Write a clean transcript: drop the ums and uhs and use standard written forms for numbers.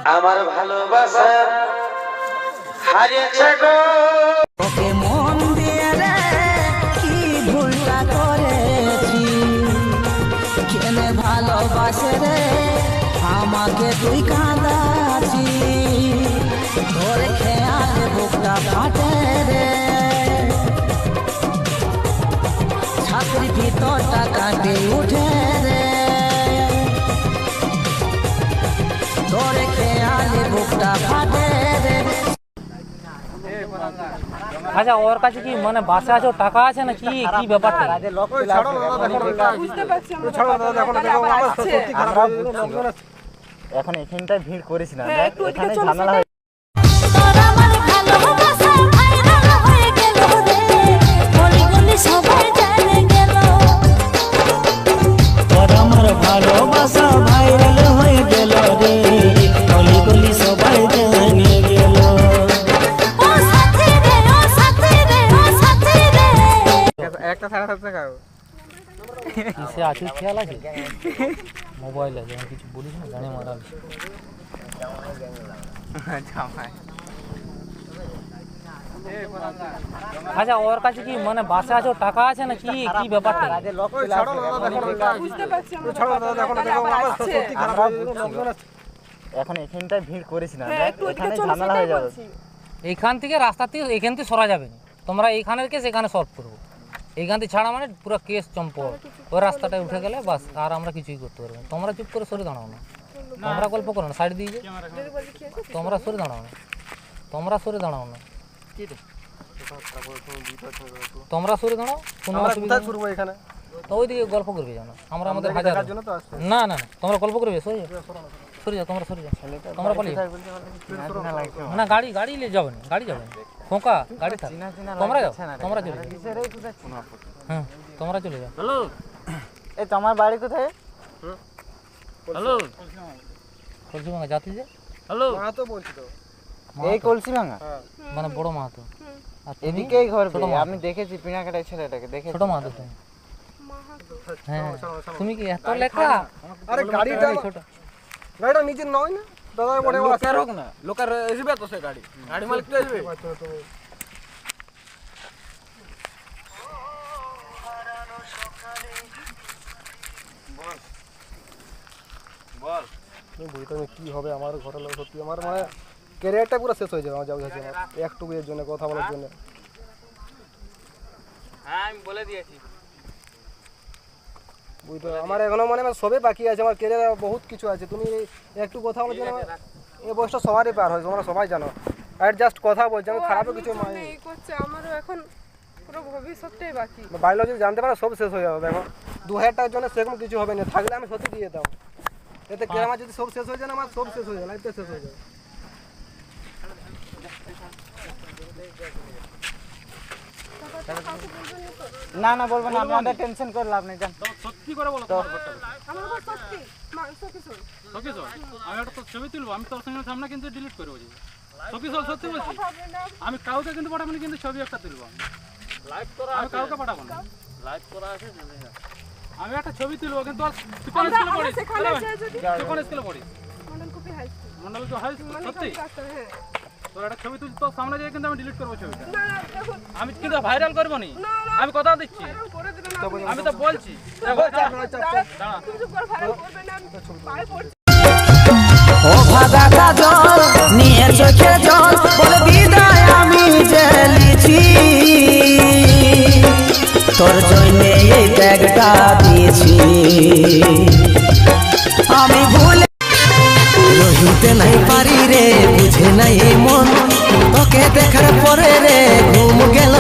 আমার ভালোবাসা হারিয়েছে গো। ওকে মন দিয়ে রে কি ভুলটা করেছি, কেনে ভালোবাসে রে আমাকে তুই কাঁদাছি, তোর খেয়ালে বুকটা ফাটে রে, ছাত্রী ভিতরটা কাটে উঠে রে, তোর খেয়ালে বুকটা ফাটে রে। আচ্ছা, ওর কাছে কি মানে বাসে আছে, টাকা আছে না কি কি ব্যাপারটা? এখন এখানটায় ভিড় করিস না, এখানে ঝামেলা হয়। আমার ভালোবাসা ভাইরাল হয়ে গেল রে, গলি গলি সবাই জেনে গেল। একটা 7.5 টাকা কিসে আছে খেয়াল আছে? মোবাইল আছে, আমি কিছু বলিস না, জানে মারা জামাই। আচ্ছা, ওর কাছে কি মানে বাসে আছে, টাকা আছে না কি কি ব্যাপারটা? এখন এখানটায় ভিড় করিস না, এখানে ঝামেলা হয়ে যাবে। এইখান থেকে রাস্তা থেকে এখান থেকে সরা যাবে না, তোমরা এইখানের কেস এখানে সলভ করবো। এইখান থেকে ছাড়া মানে পুরো কেস চম্পট, ওই রাস্তাটায় উঠে গেলে বাস, আর আমরা কিছুই করতে পারবো না। তোমরা চুপ করে সরে দাঁড়াও না, তোমরা গল্প করো না, সাইড দিয়ে তোমরা সরে দাঁড়াও না, তোমরা সরে দাঁড়াও না, তোমরা সরে দাঁড়াও, কোনো অসুবিধা নেই। তো ওইদিকে গল্প করবে জানো, আমরা আমাদের হাজার না না না, তোমরা গল্প করবে, সরে যাও সরে যাও, তোমরা সরে যাও, তোমরা পালিয়ে না, গাড়ি গাড়ি নিয়ে যাবে না, গাড়ি যাবে না, খোঁকা গাড়ি থাক, তোমরা যাও, তোমরা চলে যাও, হ্যাঁ তোমরা চলে যাও। হ্যালো, এই তোমার বাড়ি কোথায়? হ্যালো, কলসি ভাঙা জাতি যে, হ্যালো, মাহাতো বলছি তো, এই কলসি ভাঙা মানে বড় মাহাতো। আর তুমি এদিকেই ঘর, আমি দেখেছি পিনাকাটাই ছেলেটাকে দেখেছি। ছোট মাহাতো তুমি? হ্যাঁ, তুমি কি এত লেখা? আরে গাড়িটা ছোট গাড়িটা নিজের নয় না দাদা, বড় লোকের হোক না, লোকের আসবে তো, সে গাড়ি গাড়ি মালিক তো আসবে। বুঝতে কি হবে আমার ঘরে, সত্যি আমার মানে ক্যারিয়ারটা পুরো শেষ হয়ে যাবে আমার, যাবে আমার একটুকু এর জন্য কথা বলার জন্য। হ্যাঁ, আমি বলে দিয়েছি। বুঝতে আমার এখনো মানে সবে বাকি আছে, আমার ক্যারিয়ারে বহুত কিছু আছে। তুমি একটু কথা বলার জন্য এই বয়সটা সবারই পার হয়, তোমরা সবাই জানো। আর জাস্ট কথা বলছি, আমি খারাপও কিছু মানে এই করছে, আমারও এখন পুরো ভবিষ্যৎটাই বাকি। বায়োলজি জানতে পারো সব শেষ হয়ে যাবে। দেখো 2000 টাকার জন্য সেরকম কিছু হবে না, থাকলে আমি সত্যি দিয়ে দাও। এতে কি আমার যদি সব শেষ হয়ে যায় না, আমার সব শেষ হয়ে যায়, লাইফটা শেষ হয়ে যায়। না না, বলবো না, আপনাদের টেনশন করে লাভ নেই, জান। সত্যি করে বলো, আমার উপর সত্যি মাংস কিছু সকিসল, আমি একটা তো ছবি তুলবো, আমি তোর সঙ্গে সামনে কিন্তু ডিলিট করবো। সকিসল সত্যি বলছি, আমি কাউকে কিন্তু পাঠাবো না, কিন্তু ছবি একটা তুলবো, আমি কাউকে পাঠাবো না। আমি একটা ছবি তুলবো, কিন্তু তুই কোন স্কুলে পড়িস? তুই কোন স্কুলে পড়িস? মন্ডল তো হাই স্কুল। সত্যি তোর একটা ছবি তুল, তোর সামনে যেয়ে কিন্তু আমি ডিলিট করবো ছবিটা, আমি কিন্তু ভাইরাল করবো নি, আমি কথা দিচ্ছি, আমি তো বলছি। ও ভাগা কাজল নিয়ে চোখে জল, বলে বিদায় আমি জেলেছি, তোর জন্য এই ত্যাগটা দিয়েছি, আমি ভুলে রহিতে নাই পারি রে, বুঝে নাই মন, তোকে দেখার পরে রে ঘুম গেল